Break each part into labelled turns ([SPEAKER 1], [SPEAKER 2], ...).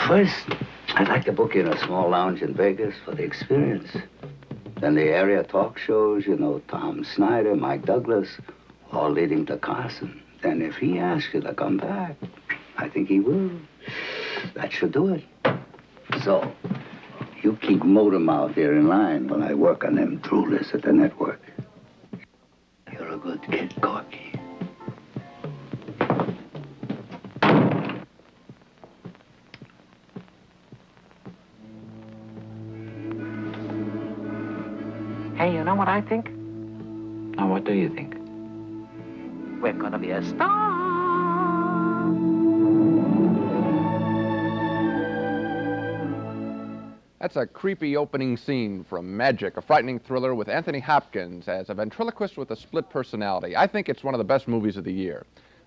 [SPEAKER 1] First, I'd like to book you in a small lounge in Vegas for the experience. Then the area talk shows, you know, Tom Snyder, Mike Douglas, all leading to Carson. Then if he asks you to come back, I think he will. That should do it. So, you keep Modem out there in line while I work on them droolers at the network. You're a good kid, Corky.
[SPEAKER 2] Hey, you know what I think?
[SPEAKER 1] Now, what do you think?
[SPEAKER 2] We're gonna be a star.
[SPEAKER 3] That's a creepy opening scene from Magic, a frightening thriller with Anthony Hopkins as a ventriloquist with a split personality. I think it's one of the best movies of the year.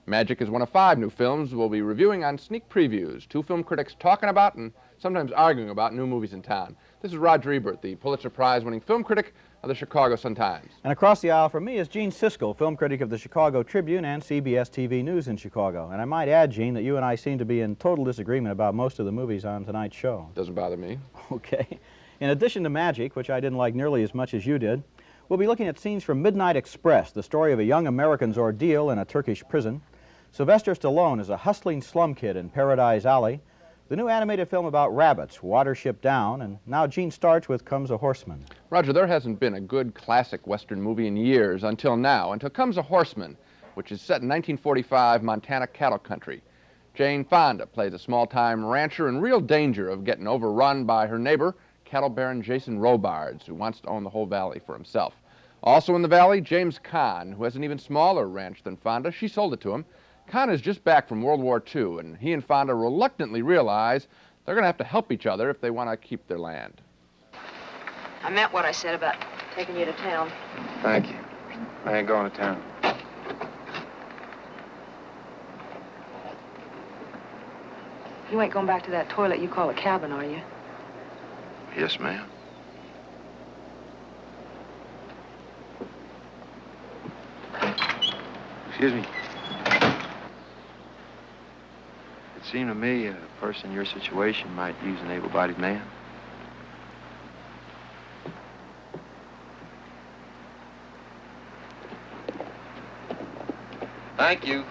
[SPEAKER 3] Magic is one of 5 new films we'll be reviewing on Sneak Previews, 2 film critics talking about and sometimes arguing about new movies in town. This is Roger Ebert, the Pulitzer Prize-winning film critic of the Chicago Sun-Times.
[SPEAKER 4] And across the aisle from me is Gene Siskel, film critic of the Chicago Tribune and CBS TV News in Chicago. And I might add, Gene, that you and I seem to be in total disagreement about most of the movies on tonight's show.
[SPEAKER 3] Doesn't bother me.
[SPEAKER 4] Okay. In addition to Magic, which I didn't like nearly as much as you did, we'll be looking at scenes from Midnight Express, the story of a young American's ordeal in a Turkish prison. Sylvester Stallone is a hustling slum kid in Paradise Alley. The new animated film about rabbits, Watership Down, and now Gene starts with Comes a Horseman.
[SPEAKER 3] Roger, there hasn't been a good classic Western movie in years until now, until Comes a Horseman, which is set in 1945 Montana cattle country. Jane Fonda plays a small-time rancher in real danger of getting overrun by her neighbor, cattle baron Jason Robards, who wants to own the whole valley for himself. Also in the valley, James Caan, who has an even smaller ranch than Fonda. She sold it to him. Caan is just back from World War II, and he and Fonda reluctantly realize they're going to have to help each other if they want to keep their land.
[SPEAKER 5] I meant what I said about taking you to town.
[SPEAKER 6] Thank you. I ain't going to town.
[SPEAKER 5] You ain't going back to that toilet you call a cabin, are you?
[SPEAKER 6] Yes, ma'am. Excuse me. It seemed to me a person in your situation might use an able-bodied man. Thank you.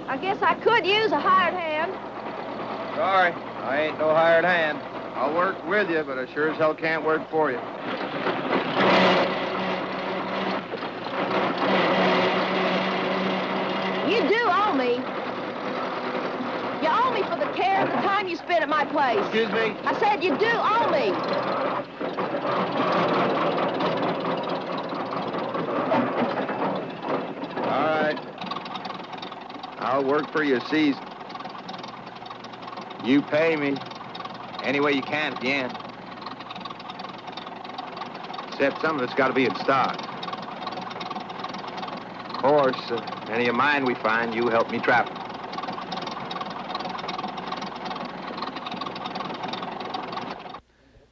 [SPEAKER 5] I guess I could use a hired hand.
[SPEAKER 6] Sorry, I ain't no hired hand. I'll work with you, but I sure as hell can't work for you.
[SPEAKER 5] You do owe me. You owe me for the care and the time you spent at my place.
[SPEAKER 6] Excuse me?
[SPEAKER 5] I said you do owe me.
[SPEAKER 6] All right. I'll work for you a season. You pay me any way you can at the end. Except some of it's got to be in stock. Of course, any of mine we find, you help me trap them.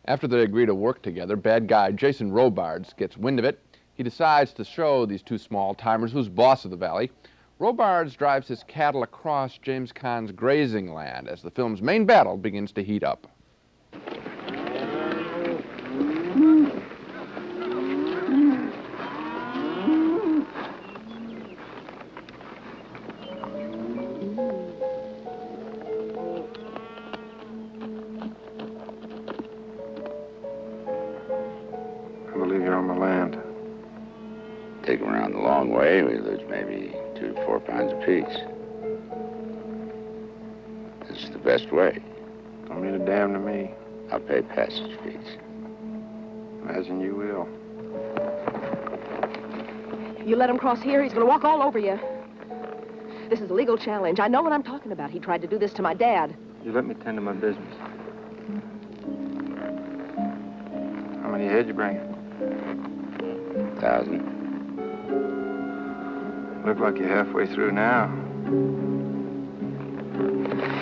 [SPEAKER 3] After they agree to work together, bad guy Jason Robards gets wind of it. He decides to show these 2 small-timers who's boss of the valley. Robards drives his cattle across James Caan's grazing land as the film's main battle begins to heat up.
[SPEAKER 6] I believe you're on my land.
[SPEAKER 1] Take them around the long way, we lose maybe 2 to 4 pounds apiece. This is the best way.
[SPEAKER 6] Don't mean a damn to me.
[SPEAKER 1] I'll pay passage fees.
[SPEAKER 6] Imagine you will.
[SPEAKER 5] You let him cross here, he's going to walk all over you. This is a legal challenge. I know what I'm talking about. He tried to do this to my dad.
[SPEAKER 6] You let me tend to my business. How many head you bringing?
[SPEAKER 1] 1,000.
[SPEAKER 6] Look like you're halfway through now.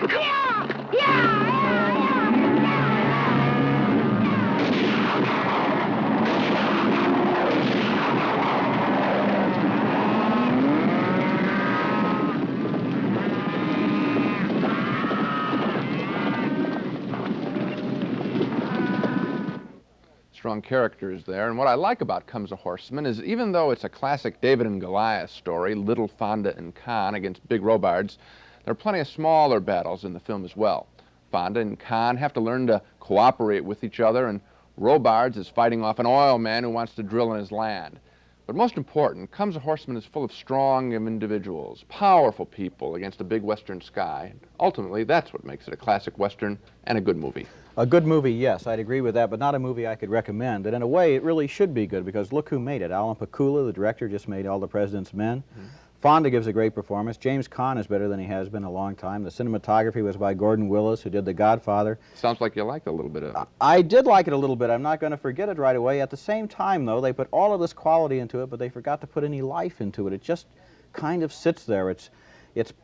[SPEAKER 5] Yeah! Yeah!
[SPEAKER 3] strong characters there, and what I like about Comes a Horseman is even though it's a classic David and Goliath story, little Fonda and Caan against big Robards, there are plenty of smaller battles in the film as well. Fonda and Caan have to learn to cooperate with each other, and Robards is fighting off an oil man who wants to drill in his land. But most important, Comes a Horseman is full of strong individuals, powerful people against a big Western sky. Ultimately, that's what makes it a classic Western and a good movie.
[SPEAKER 4] A good movie, yes, I'd agree with that, but not a movie I could recommend. And in a way, it really should be good, because look who made it. Alan Pakula, the director, just made All the President's Men. Fonda gives a great performance. James Caan is better than he has been in a long time. The cinematography was by Gordon Willis, who did The Godfather.
[SPEAKER 3] Sounds like you liked a little bit of it.
[SPEAKER 4] I did like it a little bit. I'm not going to forget it right away. At the same time, though, they put all of this quality into it, but they forgot to put any life into it. It just kind of sits there. It's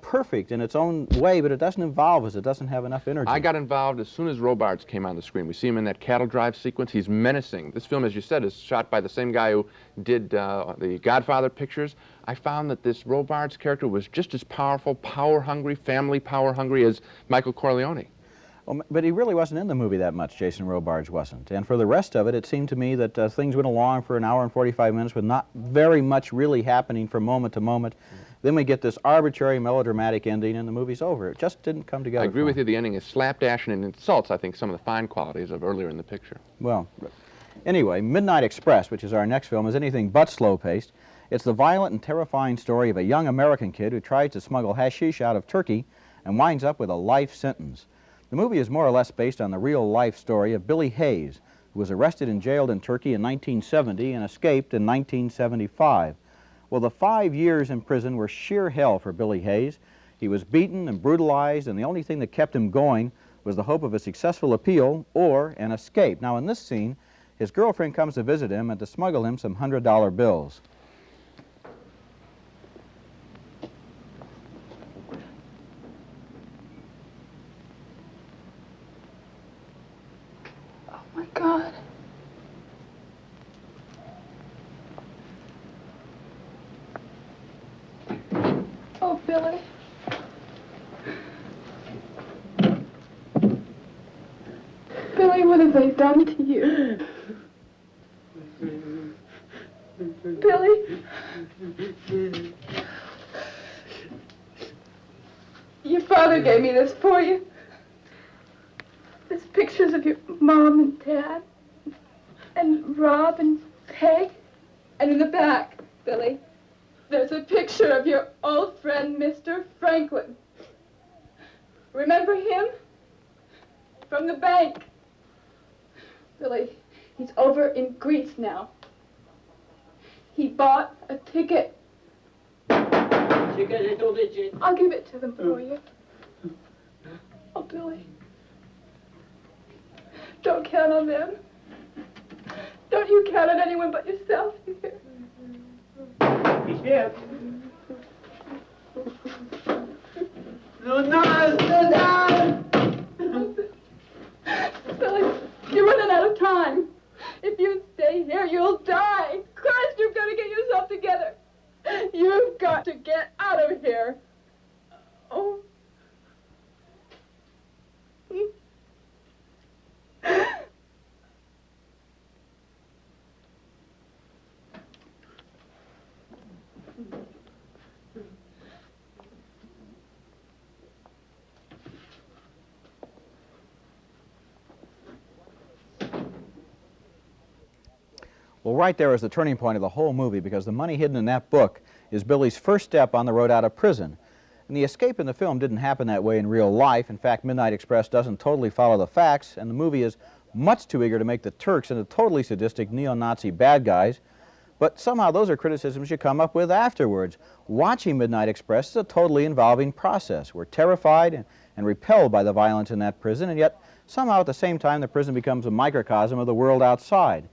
[SPEAKER 4] perfect in its own way, but it doesn't involve us. It doesn't have enough energy.
[SPEAKER 3] I got involved as soon as Robards came on the screen. We see him in that cattle drive sequence. He's menacing. This film, as you said, is shot by the same guy who did the Godfather pictures. I found that this Robards character was just as powerful, power-hungry, family power-hungry as Michael Corleone.
[SPEAKER 4] Well, but he really wasn't in the movie that much, Jason Robards wasn't. And for the rest of it, it seemed to me that things went along for an hour and 45 minutes with not very much really happening from moment to moment. Then we get this arbitrary melodramatic ending and the movie's over. It just didn't come together.
[SPEAKER 3] I agree with you. The ending is slapdash and it insults, I think, some of the fine qualities of earlier in the picture.
[SPEAKER 4] Well, anyway, Midnight Express, which is our next film, is anything but slow-paced. It's the violent and terrifying story of a young American kid who tries to smuggle hashish out of Turkey and winds up with a life sentence. The movie is more or less based on the real-life story of Billy Hayes, who was arrested and jailed in Turkey in 1970 and escaped in 1975. Well, the 5 years in prison were sheer hell for Billy Hayes. He was beaten and brutalized, and the only thing that kept him going was the hope of a successful appeal or an escape. Now, in this scene, his girlfriend comes to visit him and to smuggle him some $100 bills.
[SPEAKER 7] Oh, my God. Oh, Billy. Billy, what have they done to you? Billy? Your father gave me this for you. There's pictures of your mom and dad, and Rob and Peg. And in the back, Billy, there's a picture of your old friend, Mr. Franklin. Remember him? From the bank. Billy, he's over in Greece now. He bought a ticket. I'll give it to them for you. Oh, Billy. Don't count on them. Don't you count on anyone but yourself, you hear?
[SPEAKER 8] He's here. No.
[SPEAKER 7] Billy, you're running out of time. If you stay here, you'll die. Christ, you've got to get yourself together. You've got to get out of here. Oh.
[SPEAKER 4] Well, right there is the turning point of the whole movie, because the money hidden in that book is Billy's first step on the road out of prison. And the escape in the film didn't happen that way in real life. In fact, Midnight Express doesn't totally follow the facts, and the movie is much too eager to make the Turks into totally sadistic neo-Nazi bad guys. But somehow those are criticisms you come up with afterwards. Watching Midnight Express is a totally involving process. We're terrified and repelled by the violence in that prison, and yet somehow at the same time the prison becomes a microcosm of the world outside.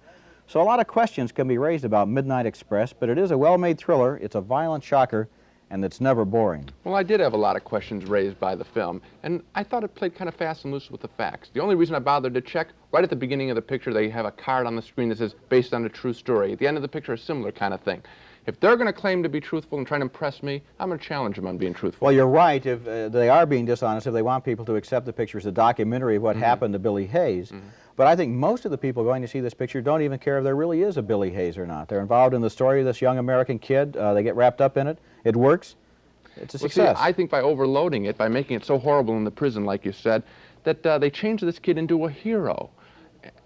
[SPEAKER 4] So a lot of questions can be raised about Midnight Express, but it is a well-made thriller, it's a violent shocker, and it's never boring.
[SPEAKER 3] Well, I did have a lot of questions raised by the film, and I thought it played kind of fast and loose with the facts. The only reason I bothered to check, right at the beginning of the picture, they have a card on the screen that says, based on a true story. At the end of the picture, a similar kind of thing. If they're going to claim to be truthful and try to impress me, I'm going to challenge them on being truthful.
[SPEAKER 4] Well, you're right. If they are being dishonest, if they want people to accept the picture as a documentary of what happened to Billy Hayes. But I think most of the people going to see this picture don't even care if there really is a Billy Hayes or not. They're involved in the story of this young American kid. They get wrapped up in it. It works. It's a success.
[SPEAKER 3] See, I think by overloading it, by making it so horrible in the prison, like you said, that they changed this kid into a hero.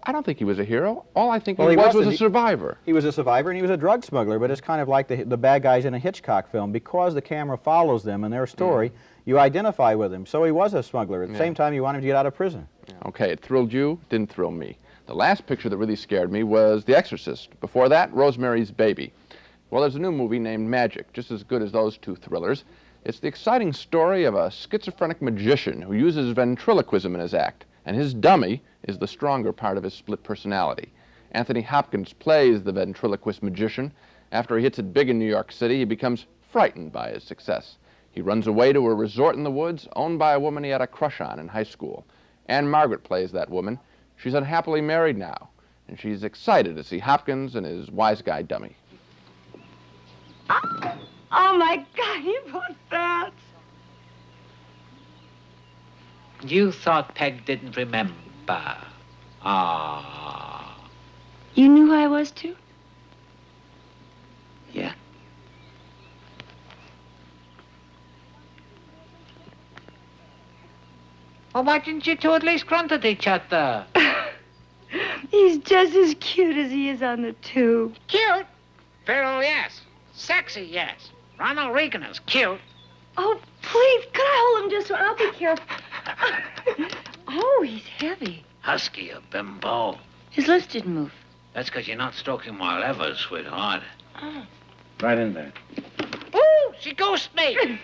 [SPEAKER 3] I don't think he was a hero. All I think he was a survivor.
[SPEAKER 4] He was a survivor, and he was a drug smuggler, but it's kind of like the bad guys in a Hitchcock film. Because the camera follows them and their story, you identify with him. So he was a smuggler. At the same time, you want him to get out of prison.
[SPEAKER 3] Okay, it thrilled you, didn't thrill me. The last picture that really scared me was The Exorcist. Before that, Rosemary's Baby. Well, there's a new movie named Magic, just as good as those two thrillers. It's the exciting story of a schizophrenic magician who uses ventriloquism in his act, and his dummy is the stronger part of his split personality. Anthony Hopkins plays the ventriloquist magician. After he hits it big in New York City, he becomes frightened by his success. He runs away to a resort in the woods owned by a woman he had a crush on in high school. Anne Margaret plays that woman. She's unhappily married now, and she's excited to see Hopkins and his wise guy dummy.
[SPEAKER 9] Oh, my God, he bought that.
[SPEAKER 2] You thought Peg didn't remember. Ah.
[SPEAKER 9] You knew who I was, too?
[SPEAKER 2] Yeah. Well, why didn't you two at least grunt at each other?
[SPEAKER 9] He's just as cute as he is on the tube.
[SPEAKER 2] Cute? Pharaoh, yes. Sexy, yes. Ronald Reagan is cute.
[SPEAKER 9] Oh, please, could I hold him just so I'll be careful? Oh, he's heavy.
[SPEAKER 2] Husky, a bimbo.
[SPEAKER 9] His lips didn't move.
[SPEAKER 2] That's because you're not stroking my levers, sweetheart.
[SPEAKER 9] Oh.
[SPEAKER 6] Right in there.
[SPEAKER 2] Ooh, she ghosted me.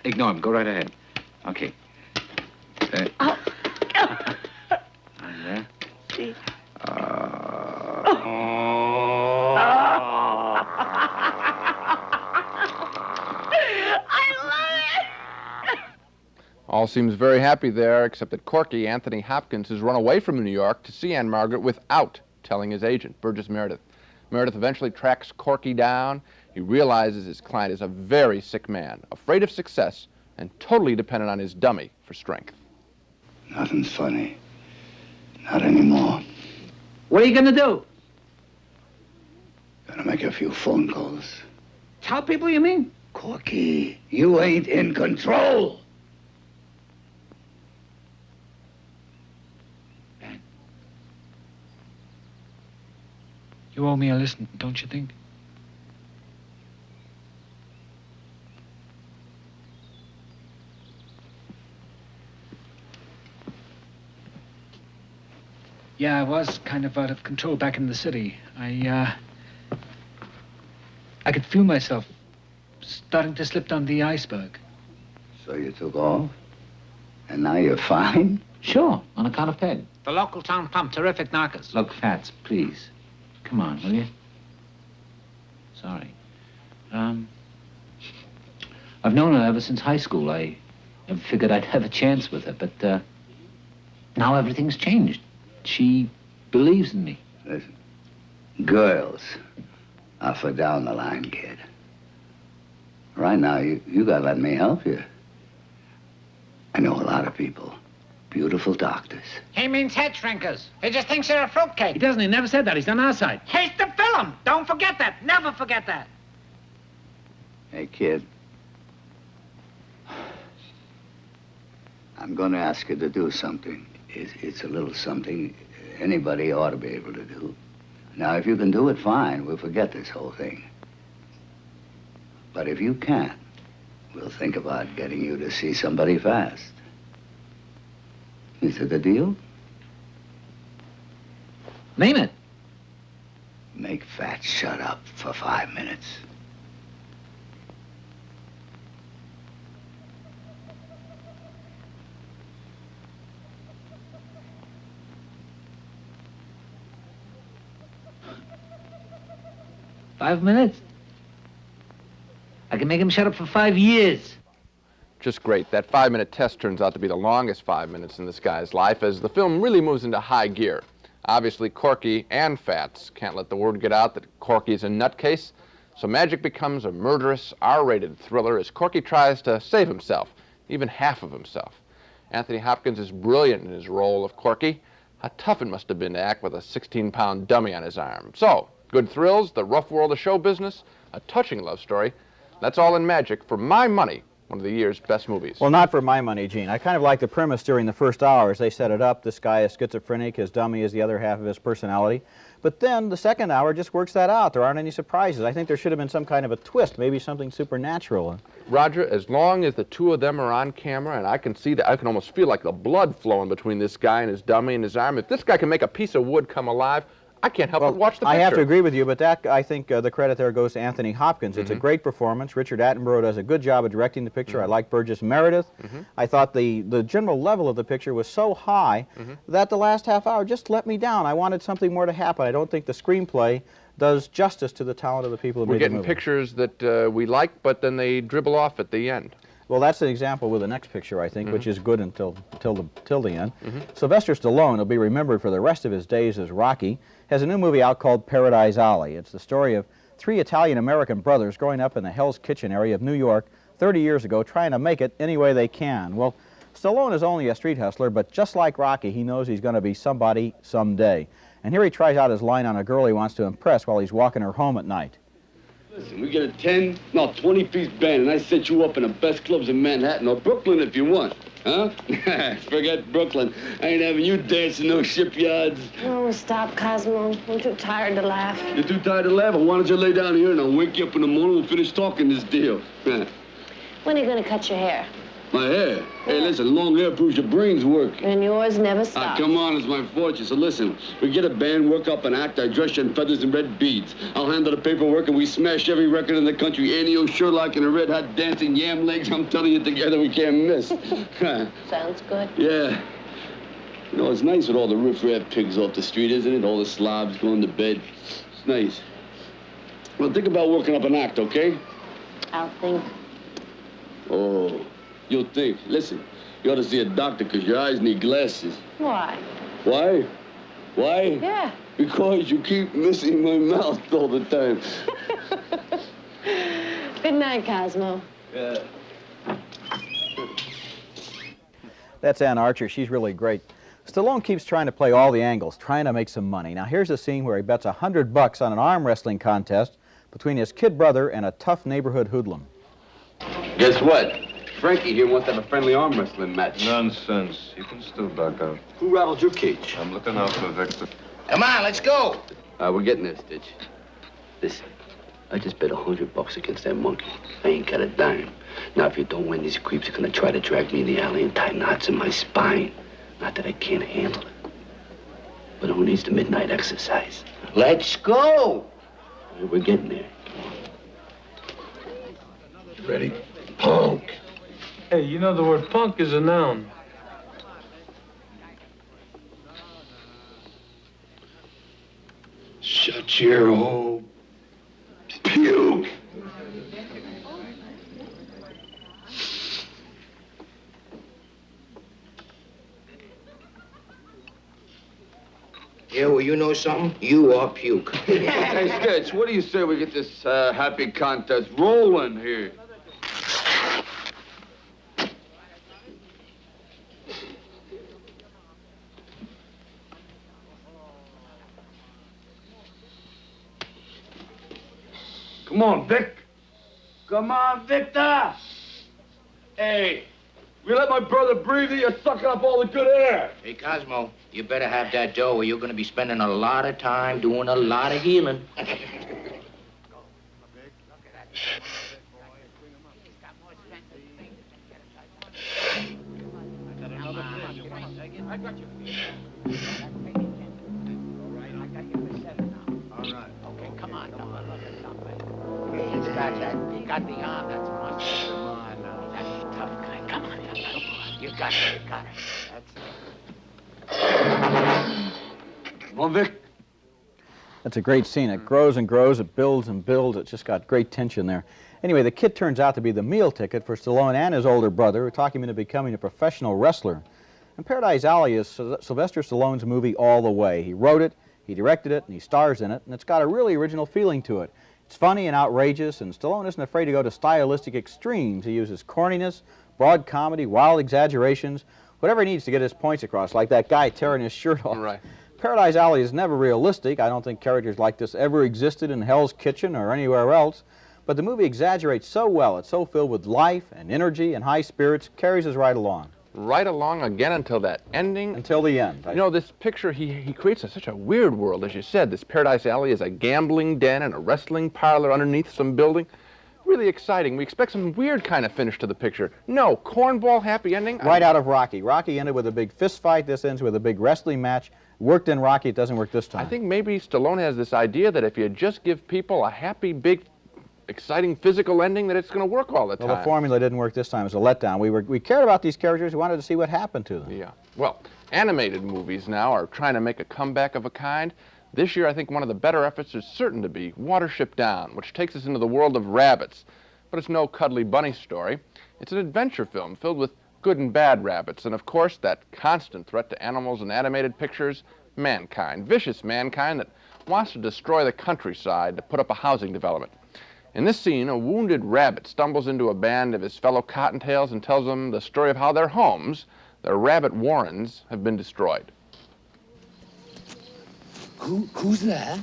[SPEAKER 6] Ignore him. Go right ahead. Okay.
[SPEAKER 9] Oh.
[SPEAKER 6] Right there.
[SPEAKER 9] See.
[SPEAKER 3] All seems very happy there, except that Corky, Anthony Hopkins, has run away from New York to see Anne Margaret without telling his agent, Burgess Meredith. Meredith eventually tracks Corky down. He realizes his client is a very sick man, afraid of success, and totally dependent on his dummy for strength.
[SPEAKER 1] Nothing's funny. Not anymore.
[SPEAKER 2] What are you going to do?
[SPEAKER 1] Gonna make a few phone calls.
[SPEAKER 2] Tell people you mean?
[SPEAKER 1] Corky, you ain't in control.
[SPEAKER 2] You owe me a listen, don't you think?
[SPEAKER 10] Yeah, I was kind of out of control back in the city. I could feel myself starting to slip down the iceberg.
[SPEAKER 1] So you took off? And now you're fine?
[SPEAKER 2] Sure, on account of Peg. The local town pump, terrific knockers. Look, Fats, please. Come on, will you? Sorry. I've known her ever since high school. I never figured I'd have a chance with her, but now everything's changed. She believes in me.
[SPEAKER 1] Listen, girls are for down the line, kid. Right now, you gotta let me help you. I know a lot of people. Beautiful doctors.
[SPEAKER 2] He means head shrinkers. He just thinks they're a fruitcake.
[SPEAKER 10] He doesn't. He never said that. He's on our side.
[SPEAKER 2] He's the villain. Don't forget that. Never forget that.
[SPEAKER 1] Hey, kid. I'm gonna ask you to do something. It's a little something anybody ought to be able to do. Now, if you can do it, fine. We'll forget this whole thing. But if you can't, we'll think about getting you to see somebody fast. Is it a deal?
[SPEAKER 2] Name it.
[SPEAKER 1] Make Fat shut up for 5 minutes.
[SPEAKER 2] $5 minutes? I can make him shut up for 5 years.
[SPEAKER 3] Just great. That 5-minute test turns out to be the longest 5 minutes in this guy's life as the film really moves into high gear. Obviously, Corky and Fats can't let the word get out that Corky's a nutcase, so Magic becomes a murderous, R-rated thriller as Corky tries to save himself, even half of himself. Anthony Hopkins is brilliant in his role of Corky. How tough it must have been to act with a 16-pound dummy on his arm. So, good thrills, the rough world of show business, a touching love story. That's all in Magic. For my money, one of the year's best movies.
[SPEAKER 4] Well, not for my money, Gene. I kind of like the premise during the first hour as they set it up. This guy is schizophrenic, his dummy is the other half of his personality. But then the second hour just works that out. There aren't any surprises. I think there should have been some kind of a twist, maybe something supernatural.
[SPEAKER 3] Roger, as long as the two of them are on camera, and I can see that, I can almost feel like the blood flowing between this guy and his dummy and his arm. If this guy can make a piece of wood come alive, I can't help but watch the picture.
[SPEAKER 4] I have to agree with you, but that, I think the credit there goes to Anthony Hopkins. It's a great performance. Richard Attenborough does a good job of directing the picture. I like Burgess Meredith. I thought the general level of the picture was so high that the last half hour just let me down. I wanted something more to happen. I don't think the screenplay does justice to the talent of the people who made the movie.
[SPEAKER 3] We're getting pictures that we like, but then they dribble off at the end.
[SPEAKER 4] Well, that's an example with the next picture, I think, which is good until the end. Sylvester Stallone will be remembered for the rest of his days as Rocky. Has a new movie out called Paradise Alley. It's the story of three Italian-American brothers growing up in the Hell's Kitchen area of New York 30 years ago, trying to make it any way they can. Well, Stallone is only a street hustler, but just like Rocky, he knows he's going to be somebody someday. And here he tries out his line on a girl he wants to impress while he's walking her home at night.
[SPEAKER 11] Listen, we get a 10, no, 20-piece band, and I set you up in the best clubs in Manhattan or Brooklyn if you want. Huh? Forget Brooklyn. I ain't having you dancing no shipyards.
[SPEAKER 12] Oh, stop, Cosmo. I'm too tired to laugh.
[SPEAKER 11] You're too tired to laugh? Well, why don't you lay down here and I'll wake you up in the morning and we'll finish talking this deal.
[SPEAKER 12] When are you going to cut your hair?
[SPEAKER 11] My hair? Hey, listen, long hair proves your brains work.
[SPEAKER 12] And yours never stops.
[SPEAKER 11] Come on, it's my fortune. So listen, we get a band, work up an act, I dress you in feathers and red beads. I'll handle the paperwork and we smash every record in the country. Annie Sherlock and the Red Hot Dancing Yam Legs, I'm telling you, together we can't miss.
[SPEAKER 12] Sounds good.
[SPEAKER 11] Yeah. You know, it's nice with all the riff-raff pigs off the street, isn't it? All the slobs going to bed. It's nice. Well, think about working up an act, okay?
[SPEAKER 12] I'll think.
[SPEAKER 11] Oh. You'll think. Listen, you ought to see a doctor because your eyes need glasses.
[SPEAKER 12] Why?
[SPEAKER 11] Why? Why?
[SPEAKER 12] Yeah.
[SPEAKER 11] Because you keep missing my mouth all the time.
[SPEAKER 12] Good night, Cosmo.
[SPEAKER 11] Yeah.
[SPEAKER 4] That's Ann Archer. She's really great. Stallone keeps trying to play all the angles, trying to make some money. Now, here's a scene where he bets $100 on an arm wrestling contest between his kid brother and a tough neighborhood hoodlum.
[SPEAKER 11] Guess what? Frankie here wants to have a friendly arm wrestling match.
[SPEAKER 13] Nonsense. You can still back out.
[SPEAKER 11] Who rattled your cage?
[SPEAKER 13] I'm looking out for Victor.
[SPEAKER 6] Come on, let's go.
[SPEAKER 11] We're getting there, Stitch. Listen, I just bet $100 against that monkey. I ain't got a dime. Now, if you don't win, these creeps are gonna try to drag me in the alley and tie knots in my spine. Not that I can't handle it. But who needs the midnight exercise?
[SPEAKER 6] Let's go.
[SPEAKER 11] We're getting there.
[SPEAKER 13] Ready? Punk.
[SPEAKER 14] Hey, you know the word punk is a noun.
[SPEAKER 13] Shut your hole. Puke.
[SPEAKER 6] Yeah, well, you know something? You are puke.
[SPEAKER 11] Hey, Stitch, what do you say we get this happy contest rolling here? Come on, Vic. Come on, Victor. Hey, you let my brother breathe, you're sucking up all the good air.
[SPEAKER 6] Hey, Cosmo, you better have that dough or you're going to be spending a lot of time doing a lot of healing.
[SPEAKER 8] I got you. All right. Okay, come on. Look at something. He's got that. He got the arm. That's monster. Come on now. That's a tough guy. Come on. You got it.
[SPEAKER 11] Come on, Vic.
[SPEAKER 4] That's a great scene. It grows and grows. It builds and builds. It's just got great tension there. Anyway, the kid turns out to be the meal ticket for Stallone and his older brother, who talk him into becoming a professional wrestler. And Paradise Alley is Sylvester Stallone's movie all the way. He wrote it, he directed it, and he stars in it, and it's got a really original feeling to it. It's funny and outrageous, and Stallone isn't afraid to go to stylistic extremes. He uses corniness, broad comedy, wild exaggerations, whatever he needs to get his points across, like that guy tearing his shirt off.
[SPEAKER 3] Right.
[SPEAKER 4] Paradise Alley is never realistic. I don't think characters like this ever existed in Hell's Kitchen or anywhere else. But the movie exaggerates so well. It's so filled with life and energy and high spirits, carries us right along.
[SPEAKER 3] Right along again until that ending.
[SPEAKER 4] Until the end.
[SPEAKER 3] You know, this picture, he creates such a weird world, as you said. This Paradise Alley is a gambling den and a wrestling parlor underneath some building. Really exciting. We expect some weird kind of finish to the picture. No, cornball happy ending.
[SPEAKER 4] Right out of Rocky. Rocky ended with a big fist fight. This ends with a big wrestling match. Worked in Rocky. It doesn't work this time.
[SPEAKER 3] I think maybe Stallone has this idea that if you just give people a happy, big, exciting physical ending, that it's going to work all the time.
[SPEAKER 4] Well, the formula didn't work this time. It was a letdown. We cared about these characters. We wanted to see what happened to them.
[SPEAKER 3] Yeah. Well, animated movies now are trying to make a comeback of a kind. This year, I think one of the better efforts is certain to be Watership Down, which takes us into the world of rabbits. But it's no cuddly bunny story. It's an adventure film filled with good and bad rabbits, and of course, that constant threat to animals in animated pictures, mankind, vicious mankind that wants to destroy the countryside to put up a housing development. In this scene, a wounded rabbit stumbles into a band of his fellow cottontails and tells them the story of how their homes, their rabbit warrens, have been destroyed.
[SPEAKER 15] Who's there?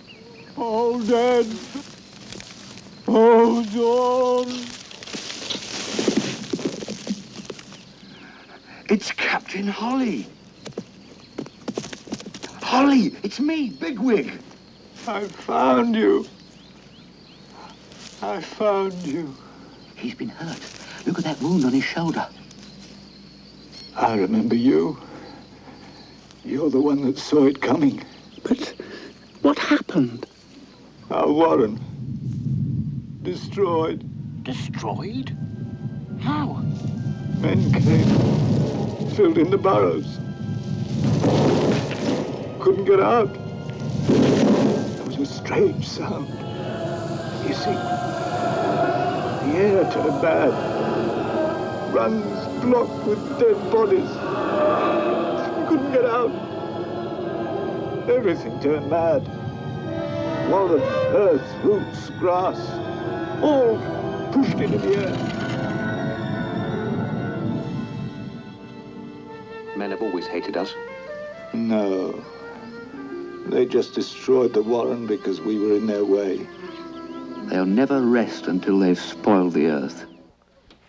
[SPEAKER 16] All dead. Oh, John.
[SPEAKER 15] It's Captain Holly. Holly, it's me, Bigwig.
[SPEAKER 16] I found you. I found you.
[SPEAKER 15] He's been hurt. Look at that wound on his shoulder.
[SPEAKER 16] I remember you. You're the one that saw it coming.
[SPEAKER 15] But what happened?
[SPEAKER 16] Our warren. Destroyed.
[SPEAKER 15] Destroyed? How?
[SPEAKER 16] Men came, filled in the burrows. Couldn't get out. There was a strange sound. You see, the air turned bad. Runs blocked with dead bodies. Couldn't get out. Everything turned mad. Wall of earth, roots, grass, all pushed into the air.
[SPEAKER 15] Men have always hated us.
[SPEAKER 16] No. They just destroyed the warren because we were in their way.
[SPEAKER 15] They'll never rest until they've spoiled the earth.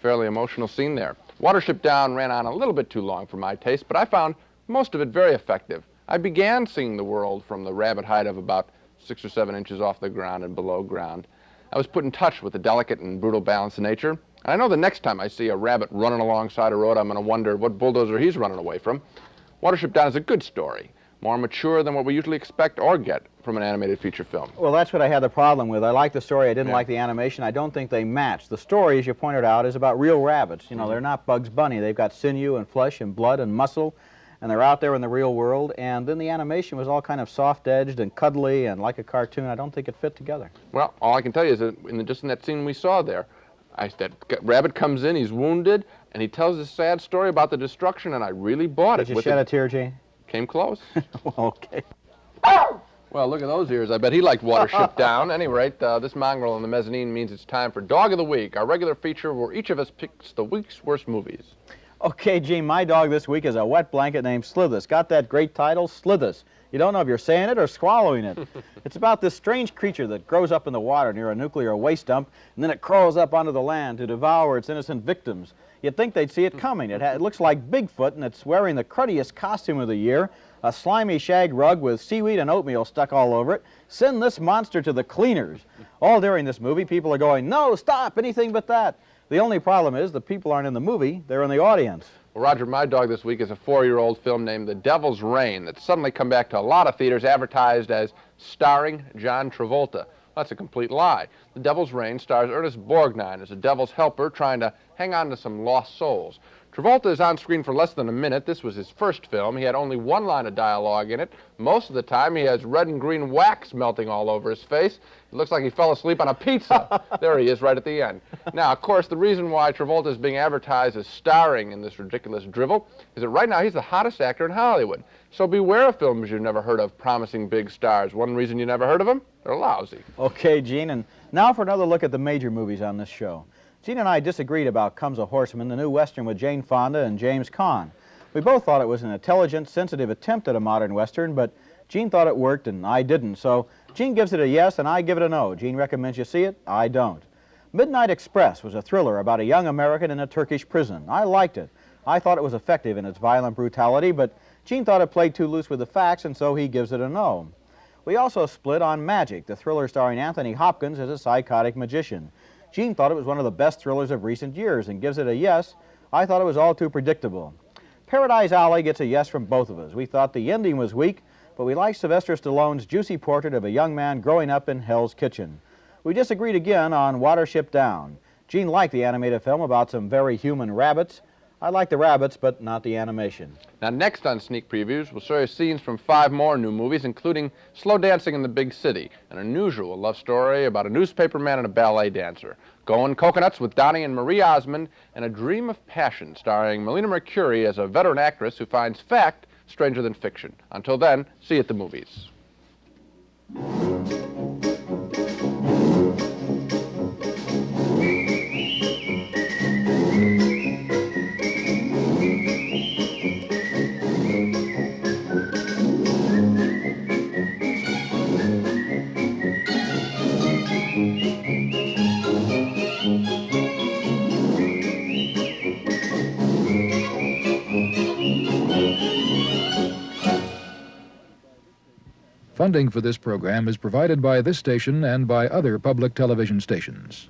[SPEAKER 3] Fairly emotional scene there. Watership Down ran on a little bit too long for my taste, but I found most of it very effective. I began seeing the world from the rabbit height of about 6 or 7 inches off the ground and below ground. I was put in touch with the delicate and brutal balance of nature. And I know the next time I see a rabbit running alongside a road, I'm going to wonder what bulldozer he's running away from. Watership Down is a good story, more mature than what we usually expect or get from an animated feature film.
[SPEAKER 4] Well, that's what I had the problem with. I liked the story. I didn't like the animation. I don't think they match. The story, as you pointed out, is about real rabbits. You know, they're not Bugs Bunny. They've got sinew and flesh and blood and muscle, and they're out there in the real world. And then the animation was all kind of soft-edged and cuddly and like a cartoon. I don't think it fit together.
[SPEAKER 3] Well, all I can tell you is that just in that scene we saw there, that rabbit comes in, he's wounded, and he tells this sad story about the destruction, and I really bought it.
[SPEAKER 4] Did you shed a tear, Gene?
[SPEAKER 3] Came close.
[SPEAKER 4] Well, okay.
[SPEAKER 3] Well, look at those ears. I bet he liked Watership Down. At any rate, this mongrel in the mezzanine means it's time for Dog of the Week, our regular feature where each of us picks the week's worst movies.
[SPEAKER 4] Okay, Gene, my dog this week is a wet blanket named Slithus. Got that great title, Slithus. You don't know if you're saying it or swallowing it. It's about this strange creature that grows up in the water near a nuclear waste dump, and then it crawls up onto the land to devour its innocent victims. You'd think they'd see it coming. It looks like Bigfoot, and it's wearing the cruddiest costume of the year, a slimy shag rug with seaweed and oatmeal stuck all over it. Send this monster to the cleaners. All during this movie, people are going, no, stop, anything but that. The only problem is the people aren't in the movie, they're in the audience.
[SPEAKER 3] Well, Roger, my dog this week is a 4-year-old film named The Devil's Reign that's suddenly come back to a lot of theaters advertised as starring John Travolta. That's a complete lie. The Devil's Reign stars Ernest Borgnine as a devil's helper trying to hang on to some lost souls. Travolta is on screen for less than a minute. This was his first film. He had only one line of dialogue in it. Most of the time, he has red and green wax melting all over his face. It looks like he fell asleep on a pizza. There he is right at the end. Now, of course, the reason why Travolta is being advertised as starring in this ridiculous drivel is that right now he's the hottest actor in Hollywood. So beware of films you've never heard of promising big stars. One reason you never heard of them? They're lousy.
[SPEAKER 4] Okay, Gene, and now for another look at the major movies on this show. Gene and I disagreed about Comes a Horseman, the new Western with Jane Fonda and James Caan. We both thought it was an intelligent, sensitive attempt at a modern Western, but Gene thought it worked and I didn't. So Gene gives it a yes and I give it a no. Gene recommends you see it. I don't. Midnight Express was a thriller about a young American in a Turkish prison. I liked it. I thought it was effective in its violent brutality, but Gene thought it played too loose with the facts, and so he gives it a no. We also split on Magic, the thriller starring Anthony Hopkins as a psychotic magician. Gene thought it was one of the best thrillers of recent years and gives it a yes. I thought it was all too predictable. Paradise Alley gets a yes from both of us. We thought the ending was weak, but we liked Sylvester Stallone's juicy portrait of a young man growing up in Hell's Kitchen. We disagreed again on Watership Down. Gene liked the animated film about some very human rabbits. I like the rabbits, but not the animation.
[SPEAKER 3] Now, next on Sneak Previews, we'll show you scenes from 5 more new movies, including Slow Dancing in the Big City, an unusual love story about a newspaper man and a ballet dancer, Going Coconuts with Donnie and Marie Osmond, and A Dream of Passion, starring Melina Mercouri as a veteran actress who finds fact stranger than fiction. Until then, see you at the movies.
[SPEAKER 17] Funding for this program is provided by this station and by other public television stations.